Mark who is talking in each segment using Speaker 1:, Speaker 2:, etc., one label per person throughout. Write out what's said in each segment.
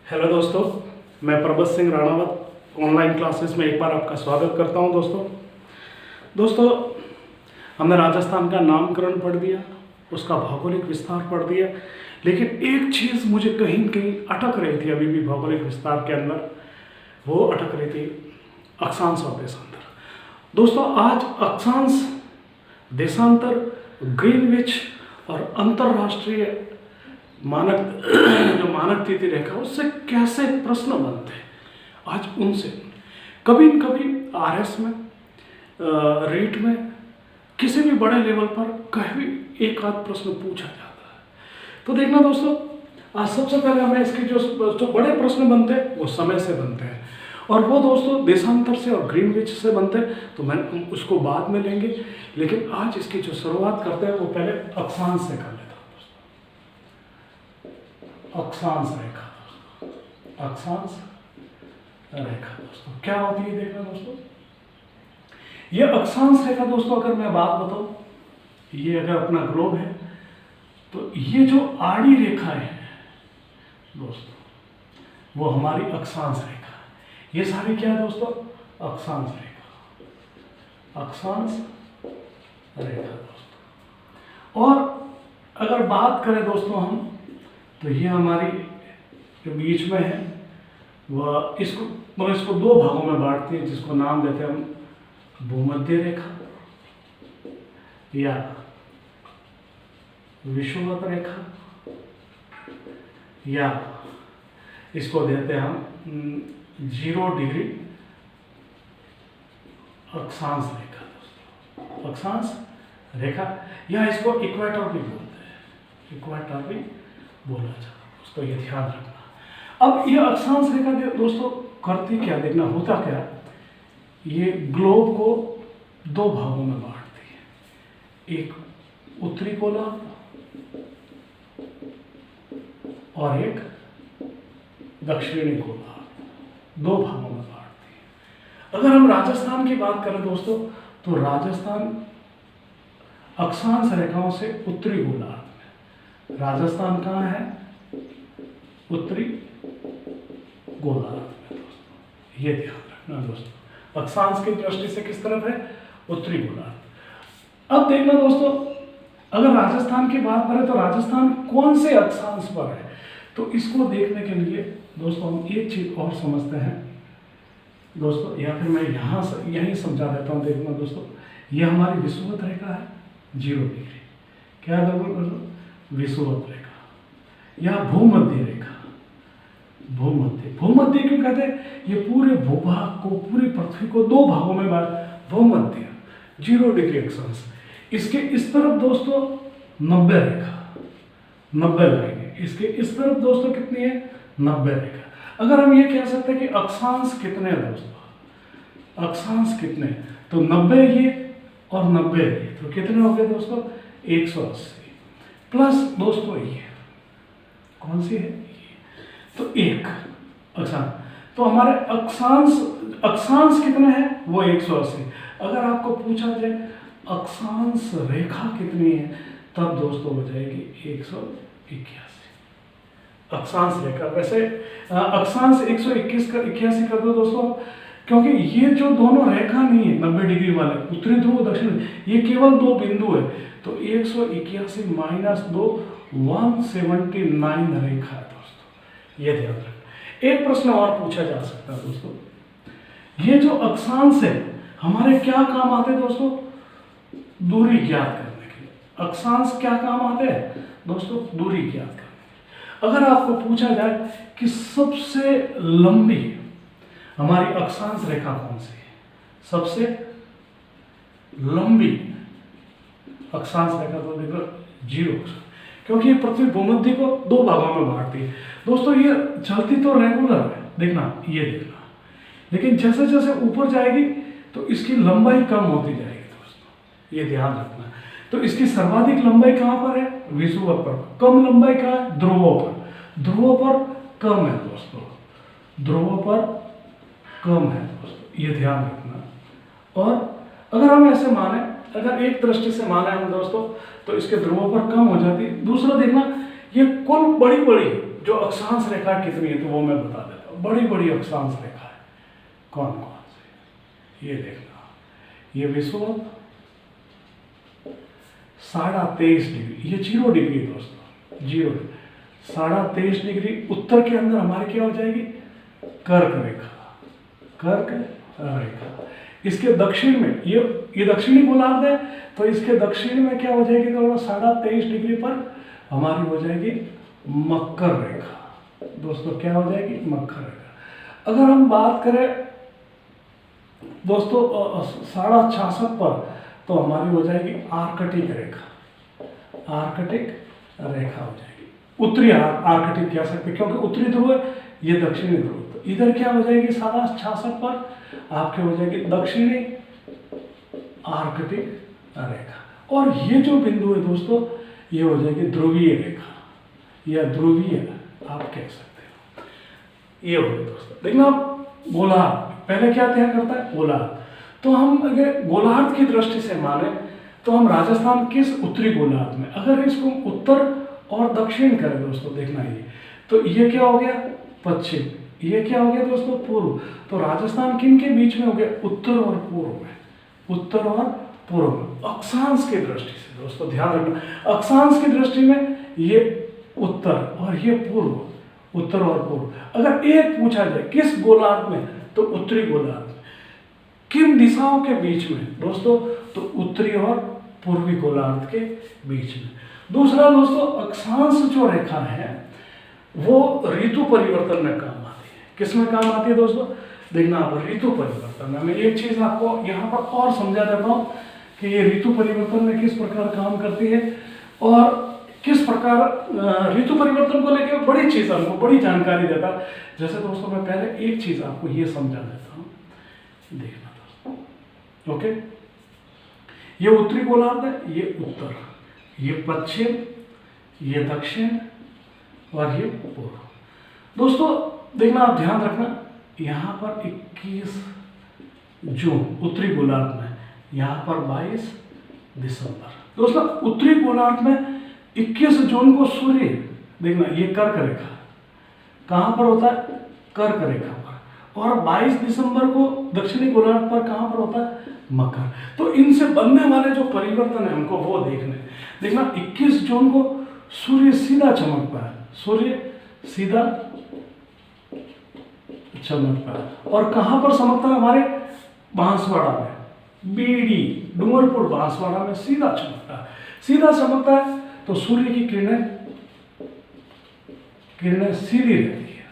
Speaker 1: Hello दोस्तों, मैं Prabat Singh Ranawat online classes में एक बार आपका स्वागत करता हूं। दोस्तों हमने राजस्थान का नामकरण पढ़ दिया, उसका भौगोलिक विस्तार पढ़ दिया, लेकिन एक चीज़ मुझे कहीं न कहीं अटक रही थी अभी भी भौगोलिक विस्तार के अंदर। वो अटक रही थी अक्षांश और देशांतर। दोस्तों आज अक्षांश, देशांतर, ग्रीनविच और अंतर्राष्ट्रीय मानक जो मानक तिथि रेखा, उससे कैसे प्रश्न बनते हैं, आज उनसे कभी न कभी आरएस में, रीट में, किसी भी बड़े लेवल पर कभी एक आध प्रश्न पूछा जाता है। तो देखना दोस्तों, आज सबसे पहले हमें इसके जो बड़े प्रश्न बनते हैं वो समय से बनते हैं, और वो दोस्तों देशांतर से और ग्रीनविच से बनते हैं। तो मैं उसको बाद में लेंगे, लेकिन आज इसकी जो शुरुआत करते हैं वो पहले अक्षांश से कर लेते हैं। अक्षांश रेखा, अक्षांश रेखा दोस्तों क्या होती है, देखना दोस्तों। ये अक्षांश रेखा दोस्तों, अगर मैं बात बताऊं, ये अगर अपना ग्लोब है तो ये जो आड़ी रेखाएं हैं दोस्तों, वो हमारी अक्षांश रेखा है। ये सारी क्या है दोस्तों? अक्षांश रेखा, अक्षांश रेखा दोस्तों। और अगर बात करें दोस्तों हम, तो ये हमारी जो बीच में है वह इसको दो भागों में बांटती है, जिसको नाम देते हैं हम भूमध्य रेखा या विषुवत रेखा, या इसको देते हैं हम 0 डिग्री अक्षांश रेखा दोस्तों, अक्षांश रेखा, या इसको इक्वेटर भी बोलते हैं, इक्वेटर भी बोला जाता है दोस्तों, ये ध्यान रखना। अब ये अक्षांश रेखा दोस्तों करती क्या, देखना होता क्या, ये ग्लोब को दो भागों में बांटती है, एक उत्तरी गोलार्ध और एक दक्षिणी गोलार्ध, दो भागों में बांटती है। अगर हम राजस्थान की बात करें दोस्तों, तो राजस्थान अक्षांश रेखाओं से उत्तरी गोलार्ध, राजस्थान कहाँ है? उत्तरी गोलार्ध में दोस्तों, ये ध्यान रखना दोस्तों। अक्षांश की दृष्टि से किस तरफ है? उत्तरी गोलार्ध। अब देखना दोस्तों, अगर राजस्थान की बात करें तो राजस्थान कौन से अक्षांश पर है, तो इसको देखने के लिए दोस्तों हम एक चीज और समझते हैं दोस्तों, या फिर मैं यहीं समझा देता हूँ। देखना दोस्तों, ये हमारी विषुवत रेखा है 0 डिग्री, क्या है दोस्तों? विषुवत रेखा या भूमध्य रेखा। भूमध्य क्यों कहते हैं? ये पूरे भूभाग को, पूरी पृथ्वी को दो भागों में भूमध्य 0 डिग्री अक्षांश। इसके इस तरफ दोस्तों 90 रेखा, 90 लाइनें। इसके इस तरफ दोस्तों कितनी है? 90 रेखा। अगर हम ये कह सकते हैं कि अक्षांश कितने हैं दोस्तों, अक्षांश कितने, तो 90 ये और 90 ये, तो कितने हो गए दोस्तों? 180 प्लस दोस्तों ये कौन सी है? तो एक अक्षांश, तो हमारे अक्षांश कितने हैं? वो 180। अगर आपको पूछा जाए अक्षांश रेखा कितनी है, तब दोस्तों हो जाएगी 181 अक्षांश रेखा। वैसे अक्षांश 181 कर दो दोस्तों, क्योंकि ये जो दोनों रेखा नहीं है 90 डिग्री वाले, उत्तरी ध्रुव दक्षिण, ये केवल दो बिंदु है, तो 181 माइनस 2 179 रेखा है दोस्तों, ये ध्यान रखना। एक प्रश्न और पूछा जा सकता है दोस्तों, ये जो अक्षांश है हमारे क्या काम आते हैं दोस्तों? दूरी ज्ञात करने के लिए। अक्षांश क्या काम आते हैं दोस्तों? दूरी ज्ञात करने के लिए। अगर आपको पूछा जाए कि सबसे लंबी हमारी अक्षांश रेखा कौन सी है, सबसे लंबी अक्षांश रेखा, तो देखो 0, क्योंकि ये पृथ्वी भूमध्य को दो भागों में बांटती है दोस्तों। ये चलती तो रेगुलर है, देखना, ये देखना, लेकिन जैसे जैसे ऊपर जाएगी तो इसकी लंबाई कम होती जाएगी दोस्तों, ये ध्यान रखना। तो इसकी सर्वाधिक लंबाई कहाँ पर है? विषुवत पर। कम लंबाई कहाँ है? ध्रुवों पर। ध्रुवों पर कम है दोस्तों, ध्रुवों पर कम है दोस्तों, ये ध्यान रखना। और अगर हम ऐसे माने, अगर एक दृष्टि से माने हम दोस्तों, तो इसके ध्रुवों पर कम हो जाती है। दूसरा देखना, ये कुल बड़ी बड़ी जो अक्षांश रेखा कितनी है तो वो मैं बता देता हूँ। बड़ी बड़ी अक्षांश रेखा है कौन कौन सी, ये देखना, ये विषुवत 23.5 डिग्री, ये 0 डिग्री है दोस्तों, 0 23.5 डिग्री उत्तर के अंदर हमारी क्या हो जाएगी, कर्क रेखा, कर्क रेखा। इसके दक्षिण में ये दक्षिणी गोलार्ध है, तो इसके दक्षिण में क्या हो जाएगी, तो 23.5 डिग्री पर हमारी हो जाएगी मकर रेखा। दोस्तों क्या हो जाएगी, मकर रेखा। अगर हम बात करें दोस्तों 66.5 पर, तो हमारी हो जाएगी आर्कटिक रेखा, आर्कटिक रेखा हो जाएगी, उत्तरी आर्कटिक कह सकते हैं, क्योंकि उत्तरी ध्रुव है, ये दक्षिणी ध्रुव। तो इधर क्या हो जाएगी 66.5 पर आपके हो जाएगी दक्षिणी आर्कटिक रेखा। और ये जो बिंदु है दोस्तों, ये हो जाएगी ध्रुवीय रेखा या ध्रुवीय आप कह सकते हो। ये हो गया दोस्तों। देखना आप गोलार्ध पहले क्या तय करता है, गोलार्ध। तो हम अगर गोलार्ध की दृष्टि से माने तो हम राजस्थान किस उत्तरी गोलार्ध में, अगर इसको उत्तर और दक्षिण करें दोस्तों, देखना ये, तो ये क्या हो गया पश्चिम, ये क्या हो गया दोस्तों पूर्व। तो राजस्थान किन के बीच में हो गया, उत्तर और पूर्व में, उत्तर और पूर्व में। अक्षांश की दृष्टि से दोस्तों ध्यान रखना, अक्षांश की दृष्टि में ये उत्तर और ये पूर्व, उत्तर और पूर्व। अगर एक पूछा जाए किस गोलार्ध में, तो उत्तरी गोलार्ध में। किन दिशाओं के बीच में दोस्तों, तो उत्तरी और पूर्वी गोलार्ध के बीच में। दूसरा दोस्तों, अक्षांश जो रेखा है वो ऋतु परिवर्तन में काम आती है। किस में काम आती है दोस्तों, देखना आप ऋतु परिवर्तन में। मैं एक चीज आपको यहाँ पर और समझा देता हूँ कि ये ऋतु परिवर्तन में किस प्रकार काम करती है और किस प्रकार ऋतु परिवर्तन को लेकर बड़ी चीज हमको बड़ी जानकारी देता है। जैसे दोस्तों मैं पहले एक चीज आपको ये समझा देता हूँ, देखना दोस्तों। ओके, ये उत्तरी गोलार्ध है, ये उत्तर, ये पश्चिम, ये दक्षिण और ये पूर्व। दोस्तों देखना आप ध्यान रखना, यहाँ पर 21 जून उत्तरी गोलार्ध में, यहाँ पर 22 दिसंबर। दोस्तों उत्तरी गोलार्ध में 21 जून को सूर्य, देखना ये कर्क रेखा कहाँ पर होता है, कर्क रेखा पर, और 22 दिसंबर को दक्षिणी गोलार्ध पर कहाँ पर होता है, मकर। तो इनसे बनने वाले जो परिवर्तन है हमको वो देखने। देखना 21 जून को सूर्य सीधा चमकता है, सूर्य सीधा चमकता है, और कहाँ पर चमकता है, हमारे बांसवाड़ा में, बीडी डूंगरपुर बांसवाड़ा में सीधा चमकता है, सीधा चमकता है। तो सूर्य की किरणें सीधी रहती है,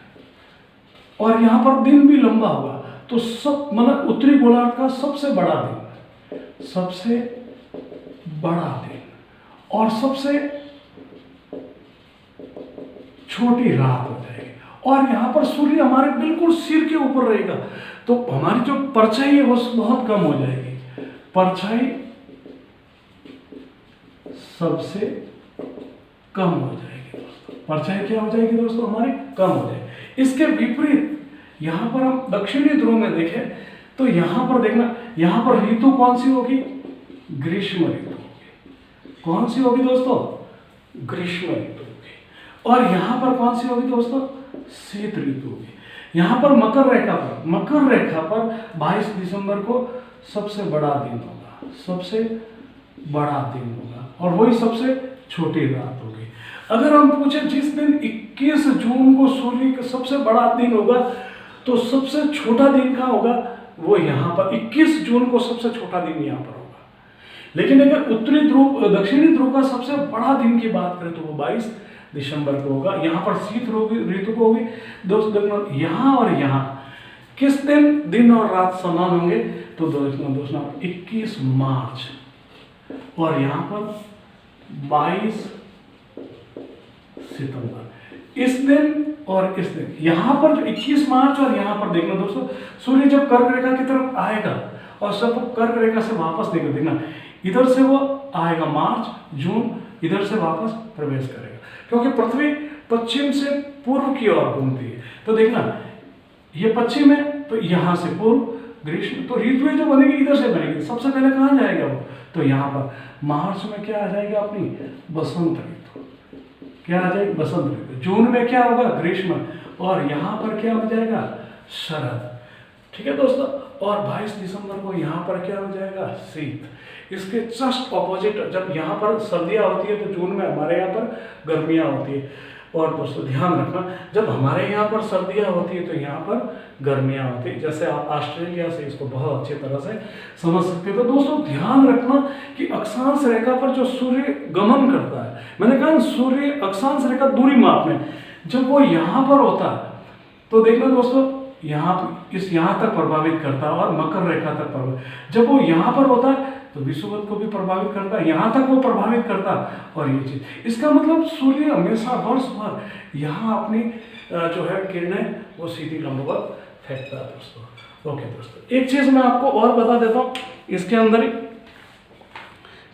Speaker 1: और यहाँ पर दिन भी लंबा होगा। तो सब मतलब उत्तरी गोलार्ध का सबसे बड़ा दिन, सबसे बड़ा दिन और सबसे छोटी रात हो जाएगी, और यहाँ पर सूर्य हमारे बिल्कुल सिर के ऊपर रहेगा। तो हमारी जो परछाई है वो बहुत कम हो जाएगी, परछाई सबसे कम हो जाएगी दोस्तों, परछाई क्या हो जाएगी दोस्तों, हमारी कम हो जाएगी। इसके विपरीत यहाँ पर हम दक्षिणी ध्रुव में देखें तो यहाँ पर देखना, यहाँ पर ऋतु कौन सी होगी, ग्रीष्म ऋतु होगी। कौन सी होगी दोस्तों, ग्रीष्म ऋतु होगी। और यहाँ पर कौन सी होगी दोस्तों, शीत ऋतु होगी। यहाँ पर मकर रेखा पर 22 दिसंबर को सबसे बड़ा दिन होगा, सबसे बड़ा दिन होगा, और वही सबसे छोटी रात होगी। अगर हम पूछे जिस दिन 21 जून को सूर्य का सबसे बड़ा दिन होगा, तो सबसे छोटा दिन कहाँ होगा, वो यहाँ पर 21 जून को सबसे छोटा दिन यहाँ पर होगा। लेकिन अगर उत्तरी ध्रुव दक्षिणी ध्रुव का सबसे बड़ा दिन की बात करें तो वो 22 दिसंबर को होगा। यहाँ पर शीत ऋतु को होगी दोस्तों। यहाँ और यहाँ किस दिन और रात समान होंगे, तो दोस्तों 21 मार्च और यहाँ पर 22 सितंबर। इस दिन और इस दिन, यहाँ पर जो 21 मार्च और यहाँ पर देखना दोस्तों, सूर्य जब कर्क रेखा की तरफ आएगा और सब कर्क रेखा से वापस देखना, इधर से वो आएगा मार्च जून, इधर से वापस प्रवेश करेगा, क्योंकि पृथ्वी पश्चिम से पूर्व की ओर घूमती है। तो देखना ये पश्चिम है, तो यहाँ से पूर्व ग्रीष्म, तो ऋतुएं जो बनेगी इधर से बनेगी। सबसे पहले कहाँ जाएगा वो, तो यहाँ पर मार्च में क्या आ जाएगा अपनी बसंत ऋतु, क्या आ जाएगी? बसंत ऋतु। जून में क्या होगा? ग्रीष्म। और यहाँ पर क्या हो जाएगा? शरद। ठीक है दोस्तों। और 22 दिसंबर को यहाँ पर क्या हो जाएगा? शीत। इसके जस्ट ऑपोजिट, जब यहाँ पर सर्दियाँ होती है तो जून में हमारे यहाँ पर गर्मियाँ होती है। और दोस्तों ध्यान रखना, जब हमारे यहाँ पर सर्दियाँ होती है तो यहाँ पर गर्मियाँ होती है। जैसे आप ऑस्ट्रेलिया से इसको बहुत अच्छी तरह से समझ सकते हो। तो दोस्तों ध्यान रखना कि अक्षांश रेखा पर जो सूर्य गमन करता है, मैंने कहा सूर्य अक्षांश रेखा दूरी मापने, जब वो यहाँ पर होता है तो देखना दोस्तों यहाँ तक प्रभावित करता है और मकर रेखा तक प्रभावित। जब वो यहाँ पर होता है तो विषुवत को भी प्रभावित करता है, यहाँ तक वो प्रभावित करता है। और ये चीज, इसका मतलब सूर्य हमेशा वर्ष भर यहाँ अपनी जो है किरणें वो सीधी लंबवत फेंकता है दोस्तों। ओके दोस्तों, एक चीज मैं आपको और बता देता हूँ इसके अंदर ही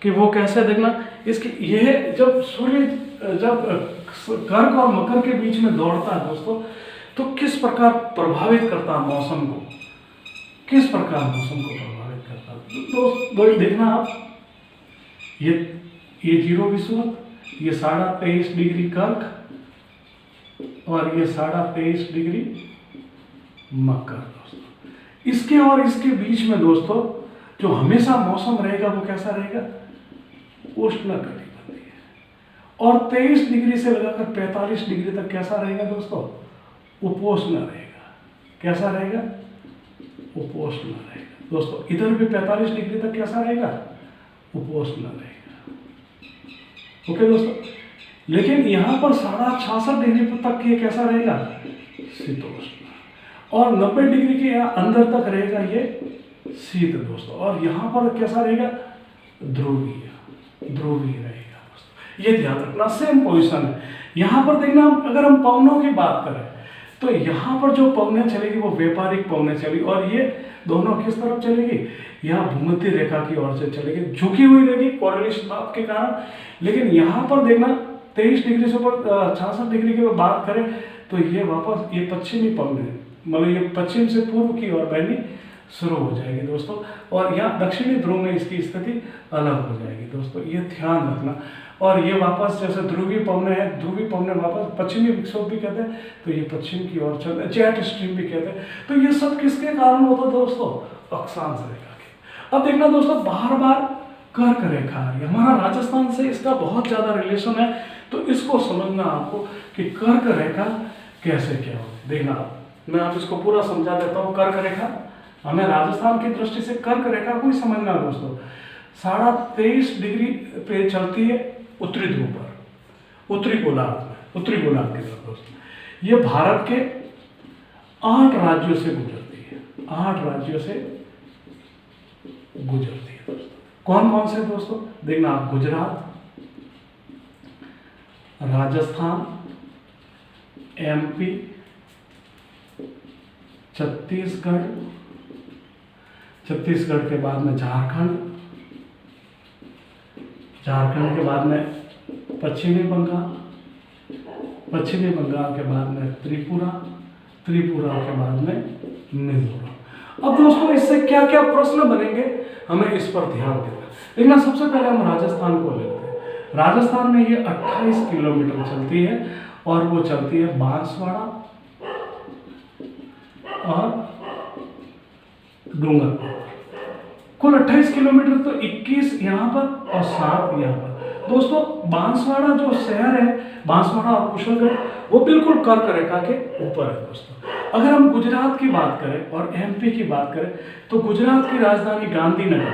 Speaker 1: कि वो कैसे देखना। इसकी यह जब सूर्य जब कर्क और मकर के बीच में दौड़ता है दोस्तों, तो किस प्रकार प्रभावित करता है मौसम को, किस प्रकार मौसम को प्रभावित करता है दोस्त देखना आप। ये 0 विषुवत, ये 23.5 डिग्री कर्क और ये 23.5 डिग्री मकर दोस्तों। इसके और इसके बीच में दोस्तों जो हमेशा मौसम रहेगा वो कैसा रहेगा? उष्णकटिबंधीय। और 23 डिग्री से लगाकर 45 डिग्री तक कैसा रहेगा दोस्तों? उपोष्ण रहेगा। कैसा रहेगा? उपोष्ण रहेगा दोस्तों। इधर भी 45 डिग्री तक कैसा रहेगा? उपोष्ण रहेगा। ओके दोस्तों। लेकिन यहाँ पर 66.5 डिग्री तक ये कैसा रहेगा? शीतोष्ण। और 90 डिग्री के यहाँ अंदर तक रहेगा ये शीत दोस्तों। और यहाँ पर कैसा रहेगा? ध्रुवीय, ध्रुवीय रहेगा दोस्तों। ये ध्यान रखना, सेम पोजिशन है। यहाँ पर देखना, अगर हम पवनों की बात करें तो यहाँ पर जो पवनें चलेगी वो व्यापारिक पवनें चलेगी। और ये दोनों किस तरफ चलेगी? यहाँ भूमध्य रेखा की ओर से चलेगी, झुकी हुई रहेगी कोरिलेशन माप के कारण। लेकिन यहाँ पर देखना 23 डिग्री से ऊपर 66 डिग्री की बात करें तो ये वापस ये पश्चिमी पवनें, मतलब ये पश्चिम से पूर्व की ओर बहनी शुरू हो जाएगी दोस्तों। और यहाँ दक्षिणी ध्रुव में इसकी स्थिति अलग हो जाएगी दोस्तों, ये ध्यान रखना। और ये वापस जैसे ध्रुवीय पवनें हैं, ध्रुवीय पवनें वापस पश्चिमी विक्षोभ भी कहते हैं, तो ये पश्चिम की ओर चलते हैं, जेट स्ट्रीम भी कहते हैं। तो ये सब किसके कारण होता है दोस्तों? अक्षांश रेखा के। अब देखना दोस्तों, बार बार कर्क रेखा है, हमारा राजस्थान से इसका बहुत ज्यादा रिलेशन है। तो इसको समझना आपको कि कर्क रेखा कैसे क्या होती है। देखना आप, मैं आप इसको पूरा समझा देता हूँ। कर्क रेखा हमें राजस्थान की दृष्टि से कर्क रेखा को ही समझना दोस्तों। 23.5 डिग्री पे चलती है उत्तरी ध्रुव पर, उत्तरी गोलार्ध में, उत्तरी गोलार्ध की तरफ दोस्तों। ये भारत के 8 राज्यों से गुजरती है, 8 राज्यों से गुजरती है दोस्तों। कौन कौन से दोस्तों? देखना आप, गुजरात, राजस्थान, MP, छत्तीसगढ़, छत्तीसगढ़ के बाद में झारखंड, झारखंड के बाद में पश्चिमी बंगाल, पश्चिमी बंगाल के बाद में त्रिपुरा, त्रिपुरा के बाद में मिजोरम। अब दोस्तों इससे क्या क्या प्रश्न बनेंगे हमें इस पर ध्यान देना। लेकिन सबसे पहले हम राजस्थान को लेते हैं। राजस्थान में ये 28 किलोमीटर चलती है और वो चलती है बांसवाड़ा और डूंगरपुर। कुल 28 किलोमीटर, तो 21 यहाँ पर और 7 यहाँ पर दोस्तों। बांसवाड़ा जो शहर है, बांसवाड़ा और कुशलगढ़, वो बिल्कुल कर्क रेखा के ऊपर है दोस्तों। अगर हम गुजरात की बात करें और MP की बात करें तो गुजरात की राजधानी गांधीनगर,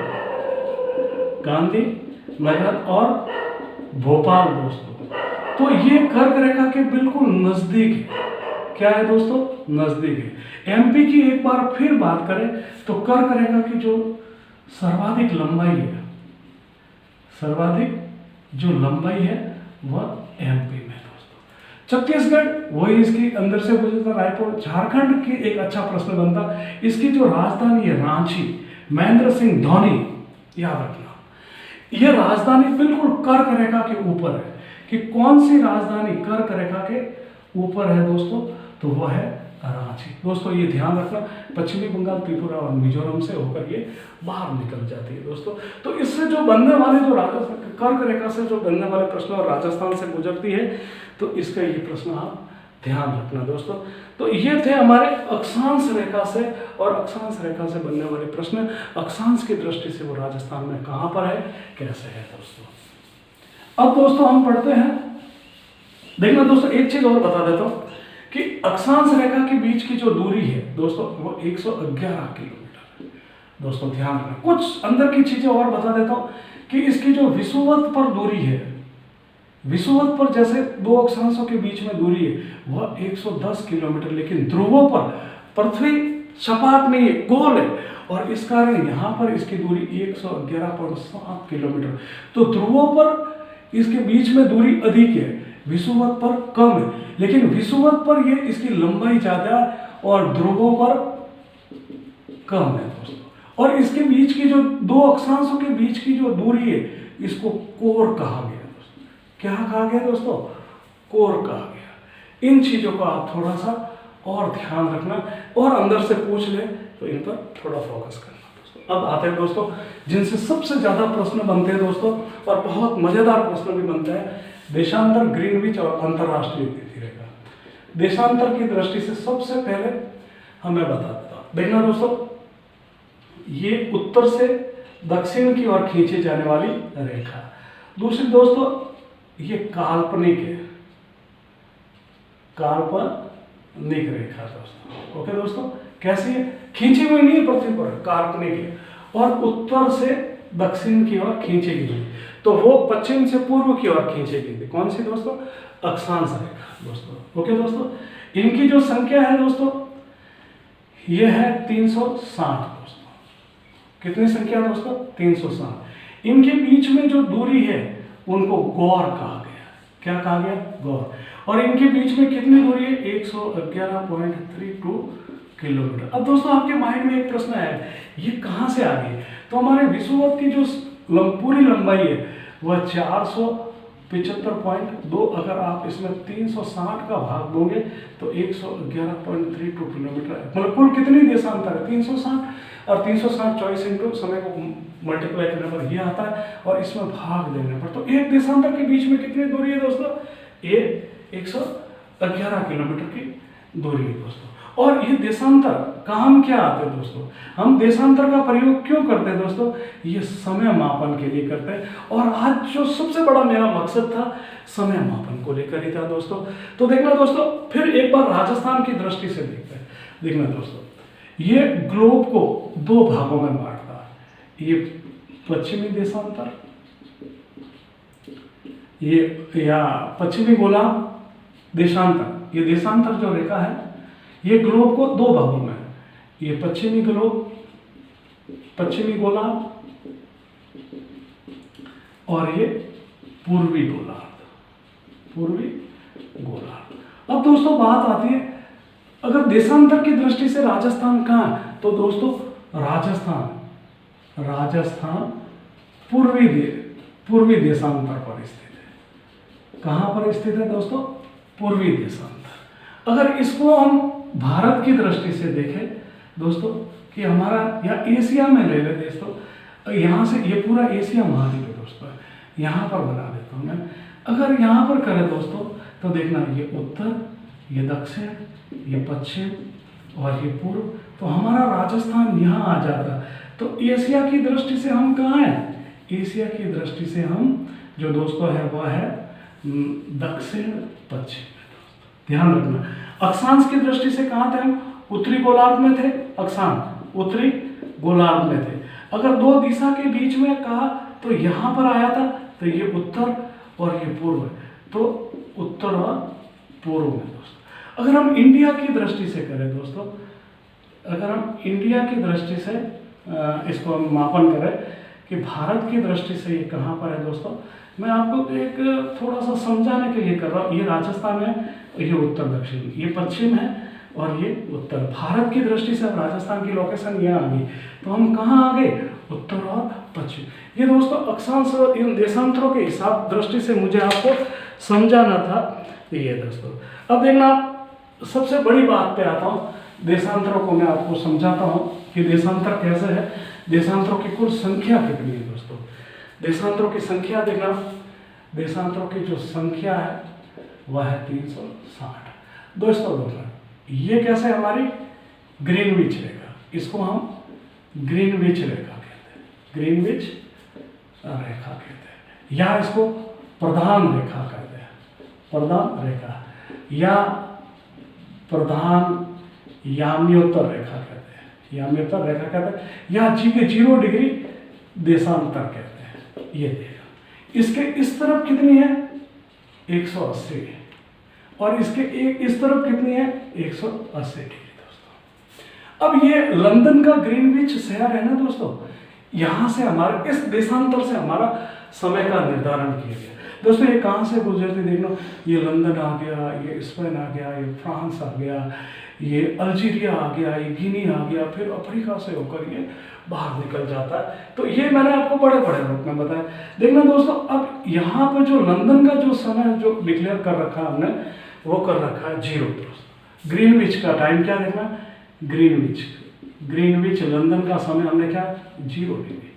Speaker 1: गांधीनगर और भोपाल दोस्तों। तो ये कर्क रेखा के बिल्कुल नजदीक है। क्या है दोस्तों? नजदीक है। MP की एक बार फिर बात करें तो कर्क रेखा की जो सर्वाधिक लंबाई है, सर्वाधिक जो लंबाई है वह MP में दोस्तों। छत्तीसगढ़ वही इसकी अंदर से गुजरता, रायपुर। झारखंड की एक अच्छा प्रश्न बनता, इसकी जो राजधानी है रांची, महेंद्र सिंह धोनी, याद रखना यह राजधानी बिल्कुल कर्क रेखा के ऊपर है। कि कौन सी राजधानी कर्क रेखा के ऊपर है दोस्तों? तो वह है रांची। दोस्तों ये ध्यान रखना, पश्चिमी बंगाल, त्रिपुरा और मिजोरम से होकर ये बाहर निकल जाती है दोस्तों। तो इससे जो बनने वाले जो राजस्थान कर्क रेखा से जो बनने वाले प्रश्न और राजस्थान से गुजरती है, तो इसका ये प्रश्न आप ध्यान रखना दोस्तों। तो ये थे हमारे अक्षांश रेखा से और अक्षांश रेखा से बनने वाले प्रश्न। अक्षांश की दृष्टि से वो राजस्थान में कहाँ पर है, कैसे है दोस्तों। अब दोस्तों हम पढ़ते हैं, देखना दोस्तों एक चीज और बता देता हूँ कि अक्षांश रेखा के बीच की जो दूरी है दोस्तों वो 111 किलोमीटर है। दोस्तों ध्यान रखना, कुछ अंदर की चीजें और बता देता हूँ कि इसकी जो विषुवत पर दूरी है, विषुवत पर जैसे दो अक्षांशों के बीच में दूरी है वह 110 किलोमीटर, लेकिन ध्रुवों पर पृथ्वी सपाट नहीं है, गोल है, और इस कारण यहाँ पर इसकी दूरी 111.7 किलोमीटर। तो ध्रुवों पर इसके बीच में दूरी अधिक है, विषुवत पर कम है, लेकिन विषुवत पर ये इसकी लंबाई ज्यादा है और ध्रुवों पर कम है दोस्तों। और इसके बीच की जो दो अक्षांशों के बीच की जो दूरी है इसको कोर कहा गया दोस्तों। क्या कहा गया दोस्तों, कोर कहा गया। इन चीजों को आप थोड़ा सा और ध्यान रखना और अंदर से पूछ ले तो इन पर थोड़ा फोकस करना दोस्तों। अब आते हैं दोस्तों जिनसे सबसे ज्यादा प्रश्न बनते हैं दोस्तों और बहुत मजेदार प्रश्न भी बनता है, देशांतर, ग्रीनविच और अंतरराष्ट्रीय तिथि रेखा। देशांतर की दृष्टि से सबसे पहले हमें बता देता हूं, देखना दोस्तों ये उत्तर से दक्षिण की ओर खींची जाने वाली रेखा। दूसरी दोस्तों ये काल्पनिक है, काल्पनिक रेखा दोस्तों। ओके दोस्तों, कैसी है, खींची हुई नहीं है पृथ्वी पर, काल्पनिक है और उत्तर से दक्षिण की ओर खींचेगी गई, तो वो पश्चिम से पूर्व की ओर खींचेगी गई। कौन सी दोस्तों, अक्षांश रेखा दोस्तों। ओके दोस्तों, इनकी जो संख्या है दोस्तों ये है 360 दोस्तों। कितनी संख्या दोस्तों, 360। इनके बीच में जो दूरी है उनको गौर कहा गया। क्या कहा गया, गौर। और इनके बीच में कितनी दूरी है, 111.32 किलोमीटर। अब दोस्तों आपके माइंड में एक प्रश्न है, ये कहां से आ गई, तो हमारे विषुवत की जो पूरी लंबाई है वह 475.2, अगर आप इसमें 360 का भाग दोगे तो 111.32 किलोमीटर है। मतलब कुल कितनी देशांतर है, 360, और 360 24 इंटू समय को मल्टीप्लाई करने पर यह आता है और इसमें भाग देने पर, तो एक देशांतर के बीच में कितनी दूरी है दोस्तों, ये 111 किलोमीटर की दूरी है दोस्तों। और ये देशांतर का हम क्या आते हैं दोस्तों, हम देशांतर का प्रयोग क्यों करते हैं दोस्तों, ये समय मापन के लिए करते हैं। और आज जो सबसे बड़ा मेरा मकसद था समय मापन को लेकर ही था दोस्तों। तो देखना दोस्तों फिर एक बार राजस्थान की दृष्टि से देखते हैं। देखना दोस्तों ये ग्लोब को दो भागों में बांटता है, ये पश्चिमी देशांतर, ये या पश्चिमी गोलार्ध देशांतर, ये देशांतर जो रेखा है ये ग्लोब को दो भागों में, ये पश्चिमी ग्लोब, पश्चिमी गोलार्ध और ये पूर्वी गोलार्ध, पूर्वी गोलार्ध। अब दोस्तों बात आती है अगर देशांतर की दृष्टि से राजस्थान कहाँ है, तो दोस्तों राजस्थान पूर्वी देशांतर पर स्थित है। कहाँ पर स्थित है दोस्तों, पूर्वी देशांतर। अगर इसको हम भारत की दृष्टि से देखें दोस्तों कि हमारा या एशिया में ले ले दोस्तों, यहाँ से ये पूरा एशिया महाद्वीप है दोस्तों, यहाँ पर बना देता हूँ मैं। अगर यहाँ पर करें दोस्तों तो देखना ये उत्तर, ये दक्षिण, ये पश्चिम और ये पूर्व, तो हमारा राजस्थान यहाँ आ जाता। तो एशिया की दृष्टि से हम कहाँ हैं, एशिया की दृष्टि से हम जो दोस्तों है वह है दक्षिण पश्चिम में दोस्तों। ध्यान रखना, अक्षांश की दृष्टि से कहाँ थे हम, उत्तरी गोलार्ध में थे, अक्षांश उत्तरी गोलार्ध में थे। अगर दो दिशा के बीच में कहा तो यहाँ पर आया था, तो ये उत्तर और ये पूर्व है, तो उत्तर और पूर्व में दोस्तों। अगर हम इंडिया की दृष्टि से करें दोस्तों, अगर हम इंडिया की दृष्टि से इसको हम मापन करें कि भारत की दृष्टि से ये कहाँ पर है दोस्तों, मैं आपको एक थोड़ा सा समझाने के लिए कर रहा हूँ। ये राजस्थान है, ये उत्तर दक्षिण, ये पश्चिम है और ये उत्तर। भारत की दृष्टि से अब राजस्थान की लोकेशन यहाँ आ गई, तो हम कहाँ आ गए, उत्तर और पश्चिम। ये दोस्तों अक्षांश और इन देशांतरों के हिसाब दृष्टि से मुझे आपको समझाना था। ये दोस्तों अब देखना सबसे बड़ी बात पे आता हूँ, देशांतरों को मैं आपको समझाता हूँ कि देशांतर कैसे है। देशांतरों की कुल संख्या कितनी है दोस्तों। देशांतरों की संख्या देखना, देशांतरों की जो संख्या है वह है 360। दोस्तों ये कैसे हमारी ग्रीनविच रेखा, इसको हम ग्रीनविच रेखा कहते हैं, ग्रीनविच रेखा कहते हैं, या इसको प्रधान रेखा कहते हैं, प्रधान रेखा, या प्रधान याम्योत्तर रेखा कहते हैं, याम्योत्तर रेखा कहते हैं, या 0 डिग्री देशांतर कहते हैं। ये देखा, इसके इस तरफ कितनी है 180 है, और इसके एक इस तरफ कितनी है 180 डिग्री दोस्तों। अब ये लंदन का ग्रीनविच शहर है ना दोस्तों, यहाँ से हमारे इस देशांतर से हमारा समय का निर्धारण किया गया। दोस्तों ये कहाँ से गुजरती देख लो, ये लंदन आ गया, ये स्पेन आ गया, ये फ्रांस आ गया, ये अल्जीरिया आ गया, ये गिनी आ गया, फिर अफ्रीका से होकर ये बाहर निकल जाता है। तो ये मैंने आपको बड़े बड़े रूप में बताया। देखना दोस्तों, अब यहाँ पर जो लंदन का जो समय जो डिक्लेयर कर रखा है हमने, वो कर रखा है 0 दोस्तों। ग्रीनविच का टाइम क्या देखना, ग्रीनविच, ग्रीनविच लंदन का समय हमने क्या 0 डिग्री।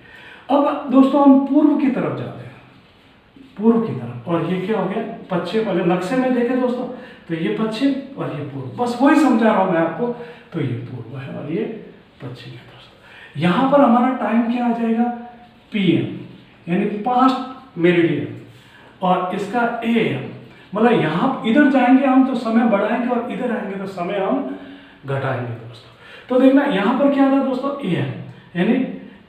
Speaker 1: अब दोस्तों हम पूर्व की तरफ जाते हैं, पूर्व की तरफ, और ये क्या हो गया पश्चिम। अगर नक्शे में देखें दोस्तों तो ये पश्चिम और ये पूर्व, बस वही समझा रहा हूं मैं आपको। तो ये पूर्व है और ये पश्चिम है दोस्तों। यहां पर हमारा टाइम क्या आ जाएगा PM यानी पास्ट मेरिडियन, और इसका AM, मतलब यहां इधर जाएंगे हम तो समय बढ़ाएंगे और इधर आएंगे तो समय हम घटाएंगे दोस्तों। तो देखना यहां पर क्या था दोस्तों AM यानी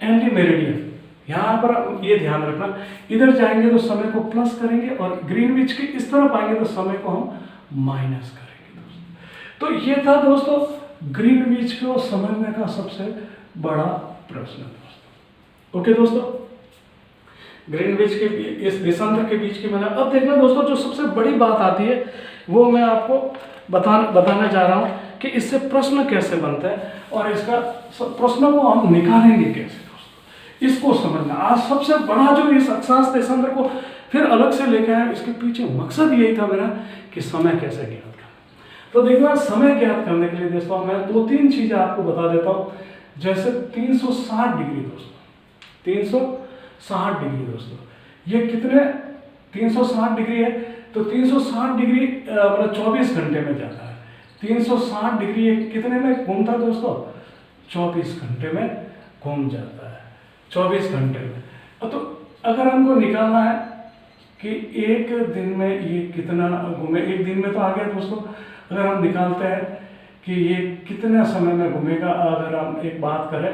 Speaker 1: एंटी मेरिडियन। यहाँ पर ये ध्यान रखना, इधर जाएंगे तो समय को प्लस करेंगे और ग्रीनविच के इस तरफ आएंगे तो समय को हम माइनस करेंगे दोस्तों। तो ये था दोस्तों ग्रीनविच को समझने का सबसे बड़ा प्रश्न दोस्तों। ओके दोस्तों, ग्रीनविच के इस देशांतर के बीच की मैंने, अब देखना दोस्तों जो सबसे बड़ी बात आती है वो मैं आपको बताने जा रहा हूँ कि इससे प्रश्न कैसे बनता है और इसका प्रश्नों को हम निकालेंगे कैसे, इसको समझना। आज सबसे बड़ा जो इस अक्षांश देशांतर को फिर अलग से लेके आया, इसके पीछे मकसद यही था मेरा कि समय कैसे ज्ञात करना। तो देखना समय ज्ञात करने के लिए दोस्तों मैं 2-3 चीजें आपको बता देता हूँ। जैसे 360 डिग्री दोस्तों, 360 डिग्री दोस्तों, ये कितने 360 डिग्री है, तो 360 डिग्री मतलब 24 घंटे में जाता है। 360 डिग्री कितने में घूमता है दोस्तों, 24 घंटे में घूम जाता है, 24 घंटे में। तो अगर हमको निकालना है कि एक दिन में ये कितना घूमे, एक दिन में तो आ गया दोस्तों, अगर हम निकालते हैं कि ये कितने समय में घूमेगा, अगर हम एक बात करें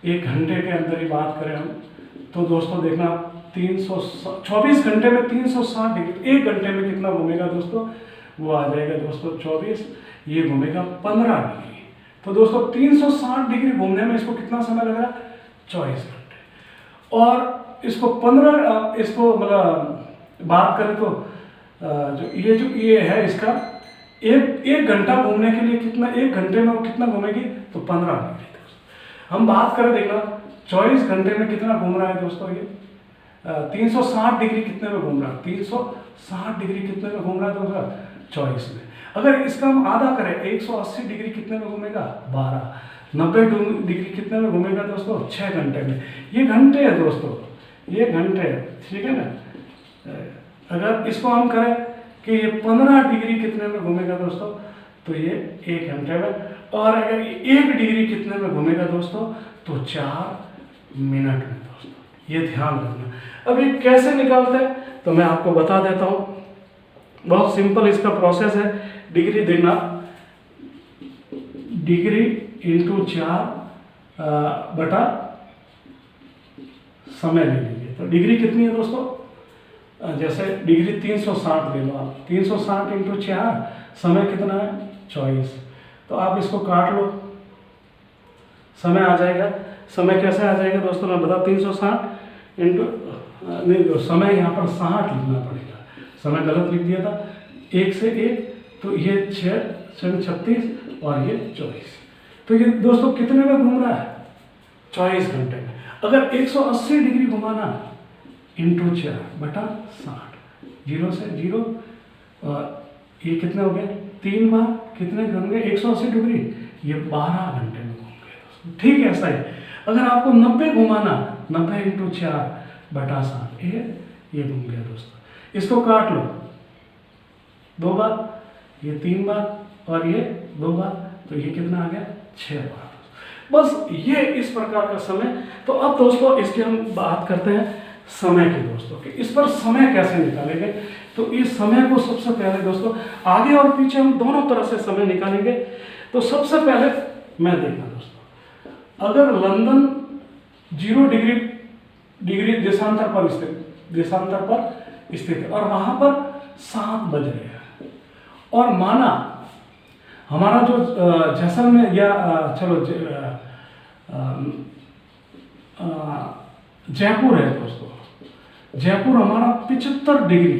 Speaker 1: 1 घंटे के अंदर ही बात करें हम, तो दोस्तों देखना 24 घंटे में 360 डिग्री, 1 घंटे में कितना घूमेगा दोस्तों, वो आ जाएगा दोस्तों 24, ये घूमेगा 15 डिग्री। तो दोस्तों 360 डिग्री घूमने में इसको कितना समय लग रहा है, 24 घंटे। और इसको 15 इसको मतलब बात करें तो जो ये है इसका एक घंटा घूमने के लिए कितना, 1 घंटे में वो कितना घूमेगी, तो 15 डिग्री दोस्तों। हम बात करें देखना 24 घंटे में कितना घूम रहा है दोस्तों, ये 360 डिग्री कितने में घूम रहा है, 360 डिग्री कितने में घूम रहा है दोस्तों, 24 में। अगर इसका हम आधा करें 180 डिग्री कितने में घूमेगा, 12। 90 डिग्री कितने में घूमेगा दोस्तों, 6 घंटे में। ये घंटे है दोस्तों, ये घंटे है, ठीक है ना। अगर इसको हम करें कि ये 15 डिग्री कितने में घूमेगा दोस्तों, तो ये 1 घंटे में। और अगर ये 1 डिग्री कितने में घूमेगा दोस्तों, तो 4 मिनट में दोस्तों। ये ध्यान रखना। अब ये कैसे निकालते हैं तो मैं आपको बता देता हूँ, बहुत सिंपल इसका प्रोसेस है। डिग्री देना, डिग्री इंटू 4 बटा समय ले लीजिए। तो डिग्री कितनी है दोस्तों, जैसे डिग्री 360 ले लो आप, 360 इंटू 4, समय कितना है 24। तो आप इसको काट लो, समय आ जाएगा। समय कैसे आ जाएगा दोस्तों मैं बता, 360 इंटू नहीं, समय यहाँ पर 60 लिखना पड़ेगा, समय गलत लिख दिया था, 1 से 1, तो ये 6 36 और ये 24। तो ये दोस्तों कितने में घूम रहा है, 24 घंटे में। अगर 180 डिग्री घुमाना इंटू 4 बटा 60, 0 से 0, और ये कितने हो गए 3 बार कितने होंगे 180 डिग्री, ये 12 घंटे में घूमेंगे। ठीक है, ऐसा ही अगर आपको 90 घुमाना, 90 × 4/7 ये घूम गया दोस्तों। इसको काट लो 2 बार, ये 3 बार और ये 2 बार, तो ये कितना आ गया 6 बार। बस ये इस प्रकार का समय। तो अब दोस्तों इसकी हम बात करते हैं समय की दोस्तों, कि इस पर समय कैसे निकालेंगे। तो इस समय को सबसे पहले दोस्तों आगे और पीछे हम दोनों तरह से समय निकालेंगे। तो सबसे पहले मैं देखना दोस्तों, अगर लंदन 0 डिग्री देशांतर पर स्थित है और वहां पर 7 बज रहे हैं, और माना हमारा जो जैसलमेर या चलो जयपुर है दोस्तों, जयपुर हमारा 75 डिग्री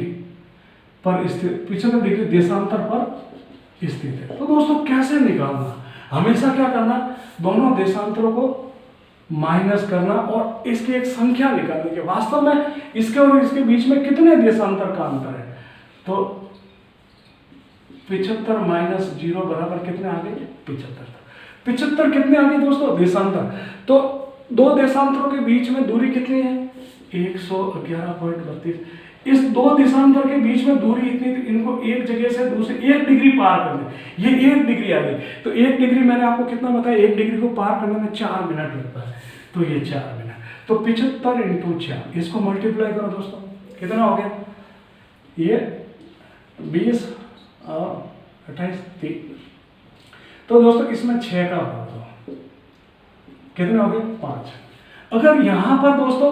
Speaker 1: पर स्थित, 75 डिग्री देशांतर पर स्थित है। तो दोस्तों कैसे निकालना, हमेशा क्या करना, दोनों देशांतरों को माइनस करना और इसकी एक संख्या निकालने के, वास्तव में इसके और इसके बीच में कितने देशांतर का अंतर है। तो 75 - 0 बराबर कितने आ गए 75। 75 कितने आ गए दोस्तों देशांतर। तो दो देशांतरों के बीच में दूरी कितनी है 111.32। इस दो देशांतर के बीच में दूरी इतनी थी, इनको एक जगह से दूसरी 1 डिग्री पार करने, ये 1 डिग्री आ गई। तो 1 डिग्री मैंने आपको कितना बताया, 1 डिग्री को पार करने में 4 मिनट लगता है, तो ये 4 मिनट। तो 75 × 4, इसको मल्टीप्लाई करो दोस्तों, कितना हो गया, ये 20 और 28 3। तो दोस्तों इसमें 6 का भाग दो, कितने हो गए 5। अगर यहां पर दोस्तों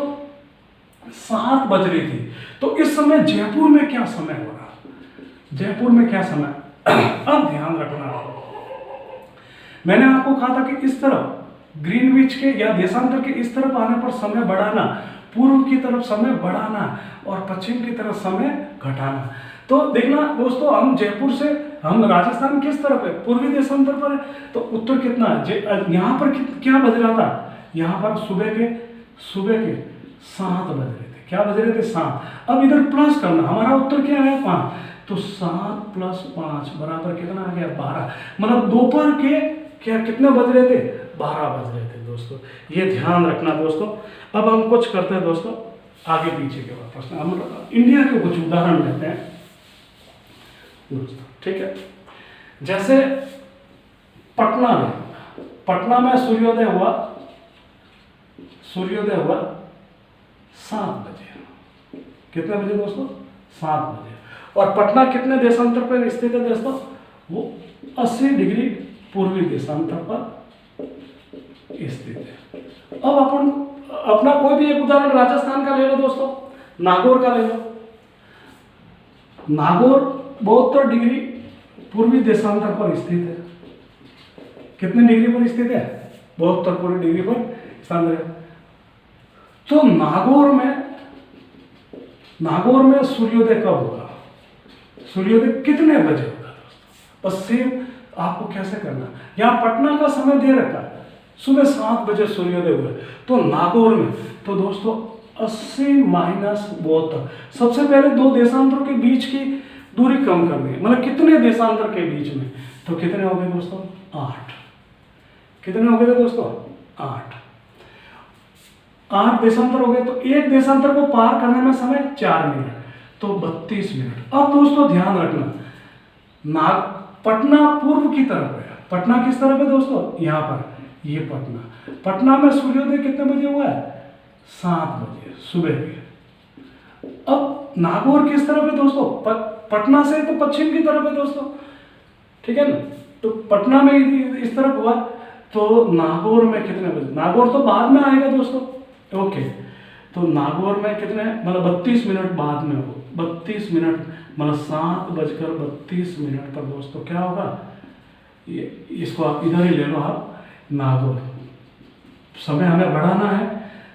Speaker 1: 7 बज रही थी, तो इस समय जयपुर में क्या समय हो रहा, जयपुर में क्या समय अब ध्यान रखना, मैंने आपको कहा था कि इस तरफ ग्रीनविच के या देशांतर के इस तरफ आने पर समय बढ़ाना, पूर्व की तरफ समय बढ़ाना और पश्चिम की तरफ समय घटाना। तो देखना दोस्तों, हम जयपुर से, हम राजस्थान किस तरफ है, पूर्वी देशांतर पर है, तो उत्तर कितना है, यहाँ पर क्या बज रहा था, यहाँ पर सुबह के 7 बज रहे थे, क्या बज रहे थे 7। अब इधर प्लस करना, हमारा उत्तर क्या है 5, तो 7 + 5 बराबर कितना आ गया 12। मतलब दोपहर के क्या कितने बज रहे थे 12 बज रहे थे दोस्तों, ये ध्यान रखना दोस्तों। अब हम कुछ करते हैं दोस्तों, आगे पीछे के बाद प्रश्न, हम इंडिया के कुछ उदाहरण लेते हैं दोस्तों, ठीक है। जैसे पटना में सूर्योदय हुआ 7 बजे, कितने बजे दोस्तों 7 बजे। और पटना कितने देशांतर पर स्थित है दोस्तों, वो 80 डिग्री पूर्वी देशांतर पर स्थित है। अब अपन अपना कोई भी एक उदाहरण राजस्थान का ले लो दोस्तों, नागौर का ले लो। नागौर 72 डिग्री पूर्वी देशांतर पर स्थित है, कितने डिग्री पर स्थित है 72 पूर्वी डिग्री पर स्थान है। तो नागौर में सूर्योदय कब होगा, सूर्योदय कितने बजे होगा दोस्तों, बस सेम आपको कैसे करना। यहाँ पटना का समय दे रखा है, सुबह 7 बजे सूर्योदय हुआ, तो नागौर में तो दोस्तों 80 - 72, सबसे पहले दो देशांतरों के बीच की दूरी कम करनी है, मतलब कितने देशांतर के बीच में, तो कितने हो गए दोस्तों 8। कितने हो गए दोस्तों 8 देशांतर हो गए। तो एक देशांतर को पार करने में समय 4 मिनट, तो 32 मिनट। अब दोस्तों ध्यान रखना, पटना पूर्व की तरफ है, पटना किस तरफ है दोस्तों, यहाँ पर ये पटना में सूर्योदय कितने बजे हुआ है 7 बजे सुबह के। अब नागौर किस तरफ है दोस्तों, पटना से तो पश्चिम की तरफ है दोस्तों, ठीक है ना। तो पटना में इस तरफ हुआ, तो नागौर में कितने बजे, नागौर तो बाद में आएगा दोस्तों, ओके। तो नागौर में कितने, मतलब 32 मिनट बाद में हो, 32 मिनट मतलब 7:32 पर दोस्तों क्या होगा, ये इसको आप इधर ही ले लो, आप नागौर समय हमें बढ़ाना है,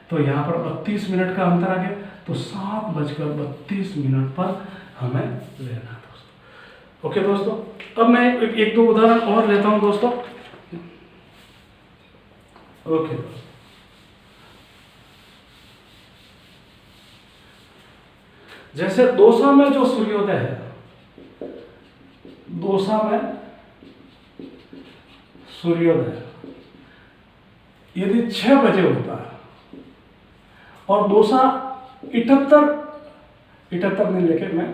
Speaker 1: तो यहाँ पर 32 मिनट का अंतर आ गया, तो 7:32 पर हमें लेना दोस्तों, ओके दोस्तों। अब मैं एक दो उदाहरण और लेता हूँ दोस्तों, ओके दोस्तों। जैसे दौसा में जो सूर्योदय है, दौसा में सूर्योदय यदि 6 बजे होता है और दोसा 78 नहीं लेके मैं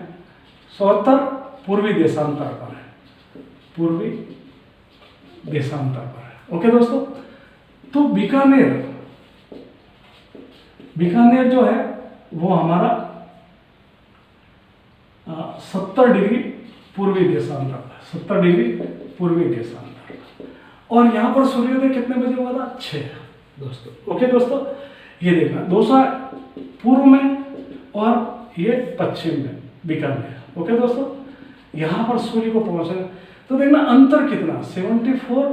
Speaker 1: 77 पूर्वी देशांतर पर है, पूर्वी देशांतर पर है। ओके दोस्तों, तो बीकानेर जो है वो हमारा 70 डिग्री पूर्वी देशांतर पर, 70 डिग्री पूर्वी देशांतर पर। और यहाँ पर सूर्योदय कितने बजे हुआ था? 6 दोस्तों। ओके दोस्तों, ये देखना दोसा पूर्व में और ये पश्चिम में बीकानेर। ओके दोस्तों, यहाँ पर सूर्य को पहुंचना, तो देखना अंतर कितना, 74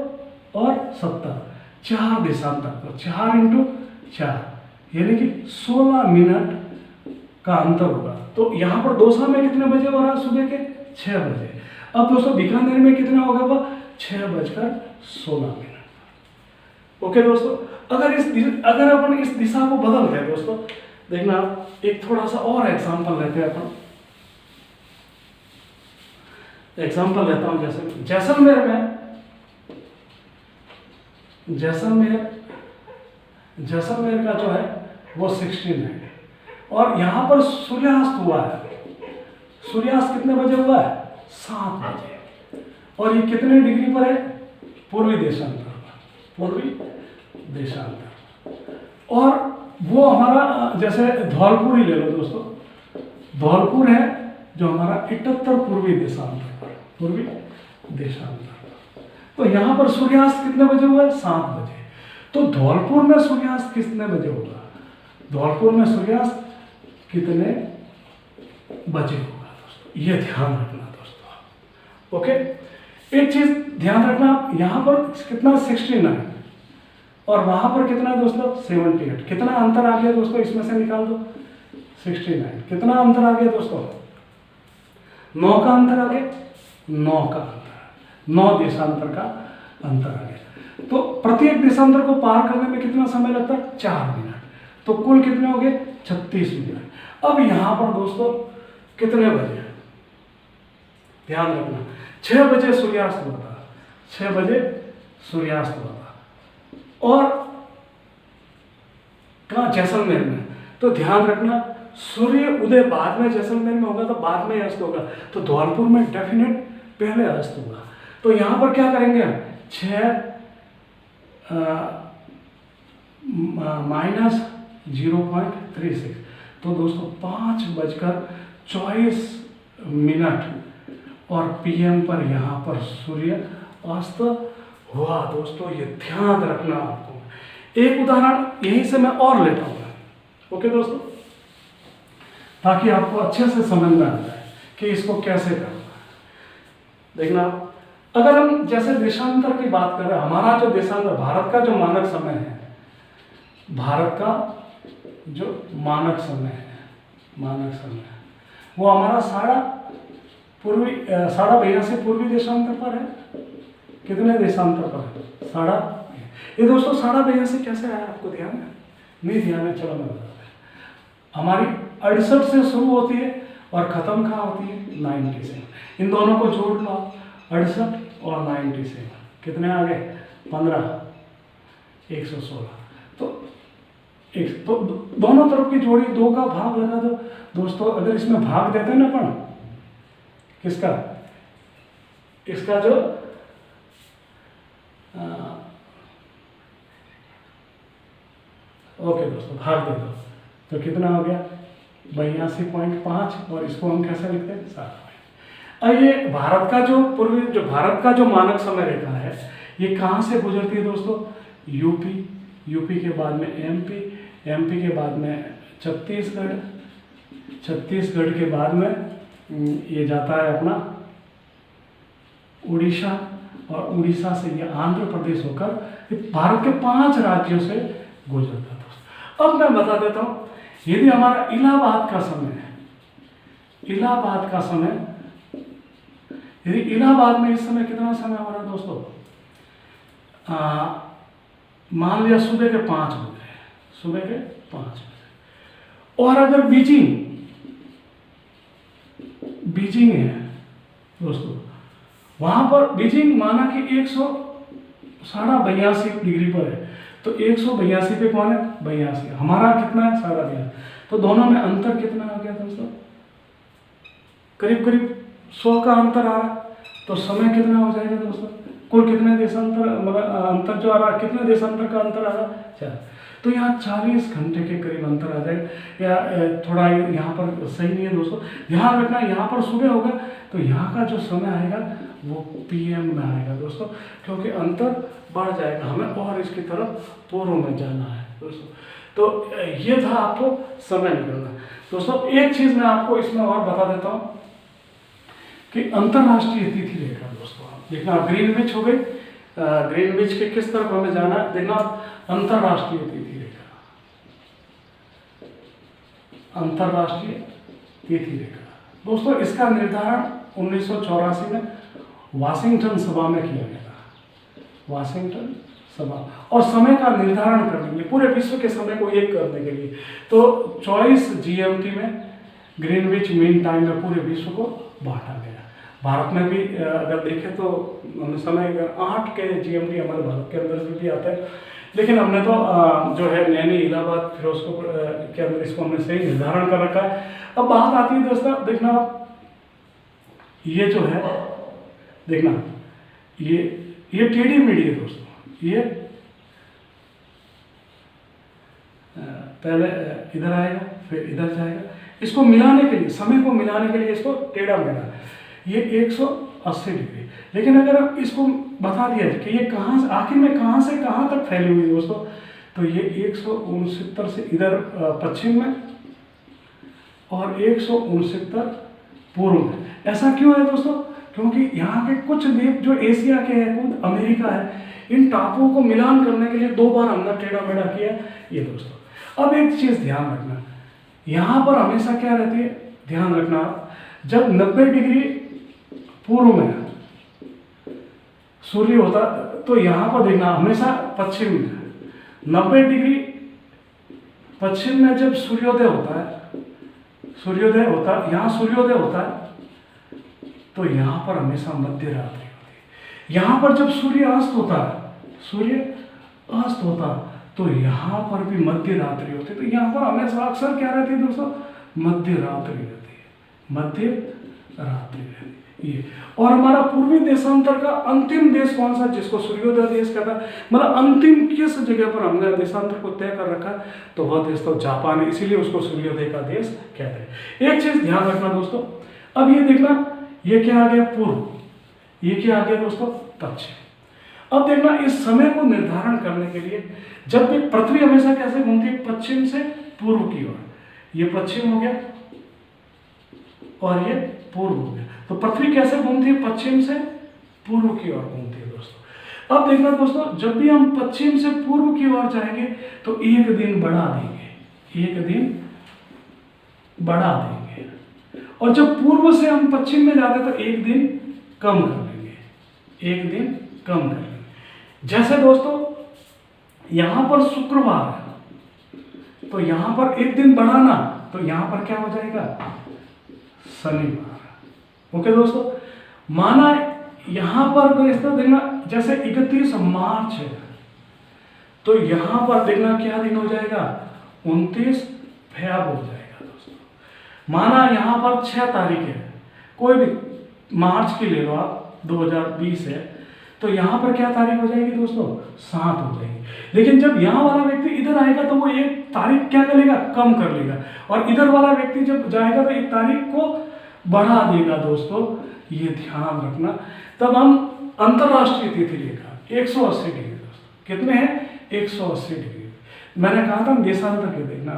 Speaker 1: और 70, 4 देशांतर पर, 4 इंटू 4 यानी कि 16 मिनट का अंतर होगा। तो यहाँ पर दोसा में कितने बजे हो रहा है? सुबह के 6 बजे। अब दोस्तों बीकानेर में कितना होगा? वह 6:16। ओके दोस्तों, अगर अपन इस दिशा को बदलते हैं दोस्तों, देखना एक थोड़ा सा और एग्जांपल लेते हैं अपन। एग्जांपल लेता हूं, जैसे जैसलमेर में, जैसलमेर का जो है वो 16 है और यहाँ पर सूर्यास्त हुआ है। सूर्यास्त कितने बजे हुआ है? 7 बजे। और ये कितने डिग्री पर है? पूर्वी देशांतर पर, पूर्वी देशांतर। और वो हमारा जैसे धौलपुर ही ले लो दोस्तों, धौलपुर है जो हमारा 78 पूर्वी देशांतर पर, पूर्वी देशांतर। तो यहाँ पर सूर्यास्त कितने बजे हुआ है? 7 बजे। तो धौलपुर में सूर्यास्त कितने बजे होगा? धौलपुर में सूर्यास्त कितने बजे होगा दोस्तों? ये ध्यान रखना दोस्तों। ओके, एक चीज ध्यान रखना, यहाँ पर कितना 69 और वहां पर कितना दोस्तों 78। कितना अंतर आ गया दोस्तों? इसमें से निकाल दो 69। कितना अंतर आ गया दोस्तों? 9 का अंतर आ गया, 9 का अंतर, 9 देशांतर का अंतर आ गया। तो प्रत्येक देशांतर को पार करने में कितना समय लगता है? 4 मिनट। तो कुल कितने हो गए? 36 मिनट। अब यहां पर दोस्तों कितने बजे? ध्यान रखना 6 बजे सूर्यास्त हुआ था, 6 बजे सूर्यास्त हुआ था और कहाँ? जैसलमेर में। तो ध्यान रखना सूर्य उदय बाद में जैसलमेर में होगा तो बाद में अस्त होगा, तो धौलपुर में डेफिनेट पहले अस्त होगा। तो यहां पर क्या करेंगे हम? 6 माइनस 0.36। तो दोस्तों 5:24 और पीएम पर यहाँ पर सूर्य अस्त हुआ दोस्तों। ये ध्यान रखना आपको। एक उदाहरण यहीं से मैं और लेता हूँ, ओके दोस्तों, ताकि आपको अच्छे से समझ में आ जाए कि इसको कैसे करना। देखना, अगर हम जैसे देशांतर की बात कर रहे हैं, हमारा जो देशांतर, भारत का जो मानक समय है, भारत का जो मानक समय है, वो हमारा 82.5 पूर्वी देशांतर पर है। कितने देशांतर पर है? 82.5। ये दोस्तों 82.5 कैसे आया? आपको ध्यान है? नहीं ध्यान है? चलो मैं बताता हूं। हमारी 68 से शुरू होती है और खत्म कहाँ होती है? 97। इन दोनों को जोड़ लो, 68 और 97 कितने आ गए? 15, 116। तो दोनों तरफ की जोड़ी 2 का भाग लगा दो दोस्तों। अगर इसमें भाग देते हैं ना अपन, किसका? इसका जो ओके दोस्तों, भाग दे दो तो कितना हो गया? 82.5। और इसको हम कैसे लिखते हैं? 7। अब ये भारत का जो भारत का जो मानक समय रेखा है, ये कहाँ से गुजरती है दोस्तों? यूपी के बाद में एमपी के बाद में छत्तीसगढ़ के बाद में ये जाता है अपना उड़ीसा, और उड़ीसा से ये आंध्र प्रदेश होकर भारत के 5 राज्यों से गुजरता है दोस्तों। अब मैं बता देता हूँ, यदि हमारा इलाहाबाद का समय है, यदि इलाहाबाद में इस समय कितना समय हो रहा है दोस्तों? मान लिया सुबह के 5 बजे, और अगर बीजिंग है दोस्तों, वहां पर बीजिंग माना कि 100 82.5 डिग्री पर है, तो 182 पे कौन है, 82, हमारा कितना है, 12.5, तो दोनों में अंतर कितना आ गया दोस्तों, करीब करीब 100 का अंतर आ रहा है। तो समय कितना हो जाएगा दोस्तों, कुल कितने देशांतर, मतलब अंतर जो आ रहा है, कितने देशांतर का अंतर आ रहा है, 4, तो यहाँ 40 घंटे के करीब अंतर आ जाएगा। या थोड़ा यहाँ पर सही नहीं है दोस्तों, ध्यान रखना, यहाँ पर सुबह होगा तो यहाँ का जो समय आएगा वो PM में आएगा दोस्तों, क्योंकि अंतर बढ़ जाएगा, हमें और इसकी तरफ पूर्व में जाना है दोस्तों। तो ये था आपको समय निकलना दोस्तों। एक चीज़ मैं आपको इसमें और बता देता हूँ कि अंतर्राष्ट्रीय तिथि रेखा दोस्तों, आप देखना, ग्रीनविच हो गई, ग्रीनविच के किस तरफ हमें जाना है, देखना अंतर्राष्ट्रीय तिथि रेखा, अंतर्राष्ट्रीय तिथि रेखा दोस्तों, इसका निर्धारण 1984 में वाशिंगटन सभा में किया गया था, वाशिंगटन सभा, और समय का निर्धारण करने के लिए, पूरे विश्व के समय को एक करने के लिए, तो 24 GMT में, ग्रीनविच मीन टाइम में पूरे विश्व को बांटा गया। भारत में भी अगर देखें तो समय 8 के GMT हमारे भारत के अंदर भी आते हैं, लेकिन हमने तो जो है नैनी, इलाहाबाद, फिरोजपुर के अंदर इसको हमने सही निर्धारण कर रखा है। अब बात आती है दोस्तों, देखना ये जो है, देखना ये टेढ़ी मेढ़ी है दोस्तों, ये पहले इधर आएगा फिर इधर जाएगा, इसको मिलाने के लिए, समय को मिलाने के लिए इसको टेढ़ा मेढ़ा, ये 180 डिग्री। लेकिन अगर आप इसको बता दिया कि ये कहाँ से, आखिर में कहाँ से कहाँ तक फैली हुई है दोस्तों, तो ये 169 से इधर पश्चिम में और 169 पूर्व में। ऐसा क्यों है दोस्तों, क्योंकि यहाँ के कुछ द्वीप जो एशिया के हैं, खुद अमेरिका है, इन टापुओं को मिलान करने के लिए 2 बार हमने टेढ़ा मेढ़ा किया ये दोस्तों। अब एक चीज़ ध्यान रखना, यहाँ पर हमेशा क्या रहती है, ध्यान रखना, जब 90 डिग्री पूर्व में सूर्य होता, तो यहाँ पर देखना हमेशा पश्चिम में, 90 डिग्री पश्चिम में जब सूर्योदय होता है, यहाँ सूर्योदय होता है, तो यहाँ पर हमेशा मध्य रात्रि होती है। यहाँ पर जब सूर्य अस्त होता तो यहाँ पर भी मध्य रात्रि होती है। तो यहाँ पर हमेशा अक्सर क्या रहती है दोस्तों, मध्य रात्रि रहती है, मध्य रात्रि रहती है ये। और हमारा पूर्वी देशांतर का अंतिम देश कौन सा, जिसको सूर्योदय देश कहता है, मतलब अंतिम किस जगह पर हमने देशांतर को तय कर रखा, तो वह देश तो जापान है, इसीलिए उसको सूर्योदय का देश कहते हैं। एक चीज ध्यान रखना दोस्तों, अब ये देखना, ये क्या आ गया पूर्व, ये क्या आ गया दोस्तों पश्चिम। अब देखना, इस समय को निर्धारण करने के लिए, जब भी पृथ्वी हमेशा कैसे घूमती है, पश्चिम से पूर्व की ओर, ये पश्चिम हो गया और ये पूर्व हो गया, तो पृथ्वी कैसे घूमती है, पश्चिम से पूर्व की ओर घूमती है दोस्तों। अब देखना दोस्तों, जब भी हम पश्चिम से पूर्व की ओर जाएंगे तो एक दिन बढ़ा देंगे, एक दिन बढ़ा देंगे, और जब पूर्व से हम पश्चिम में जाते तो एक दिन कम कर लेंगे, एक दिन कम कर लेंगे। जैसे दोस्तों यहां पर शुक्रवार है, तो यहां पर एक दिन बढ़ाना, तो यहां पर क्या हो जाएगा, शनिवार। ओके दोस्तों, माना यहां पर दोस्तों देखना, जैसे 31 मार्च है, तो यहां पर देखना क्या दिन हो जाएगा, 29 फेब हो जाएगा दोस्तों। माना यहां पर 6 तारीख है, कोई भी मार्च की ले लो आप, 2020 है, तो यहां पर क्या तारीख हो जाएगी दोस्तों, 7 हो जाएगी। लेकिन जब यहाँ वाला व्यक्ति इधर आएगा तो वो एक तारीख क्या करेगा, कम कर लेगा, और इधर वाला व्यक्ति जब जाएगा तो एक तारीख को बढ़ा देगा दोस्तों, ये ध्यान रखना। तब हम अंतरराष्ट्रीय तिथि रेखा 180 डिग्री दोस्तों, कितने हैं, 180 डिग्री। मैंने कहा था देशांतर के देखना,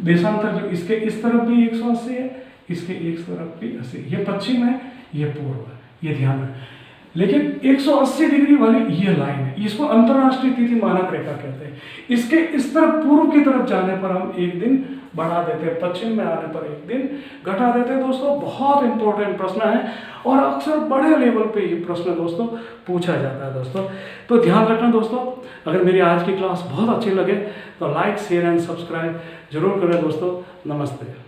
Speaker 1: देशांतर जो इसके इस तरफ भी 180 है, इसके एक तरफ भी 80, ये पश्चिम है, ये पूर्व है, ये ध्यान रखें। लेकिन 180 डिग्री वाली ये लाइन है, इसको अंतरराष्ट्रीय तिथि मानक रेखा कहते हैं। इसके इस तरफ पूर्व की तरफ जाने पर हम एक दिन बढ़ा देते हैं, पश्चिम में आने पर एक दिन घटा देते हैं दोस्तों। बहुत इंपॉर्टेंट प्रश्न है और अक्सर बड़े लेवल पे ये प्रश्न दोस्तों पूछा जाता है दोस्तों। तो ध्यान रखना दोस्तों, अगर मेरी आज की क्लास बहुत अच्छी लगे तो लाइक, शेयर एंड सब्सक्राइब जरूर करें दोस्तों। नमस्ते।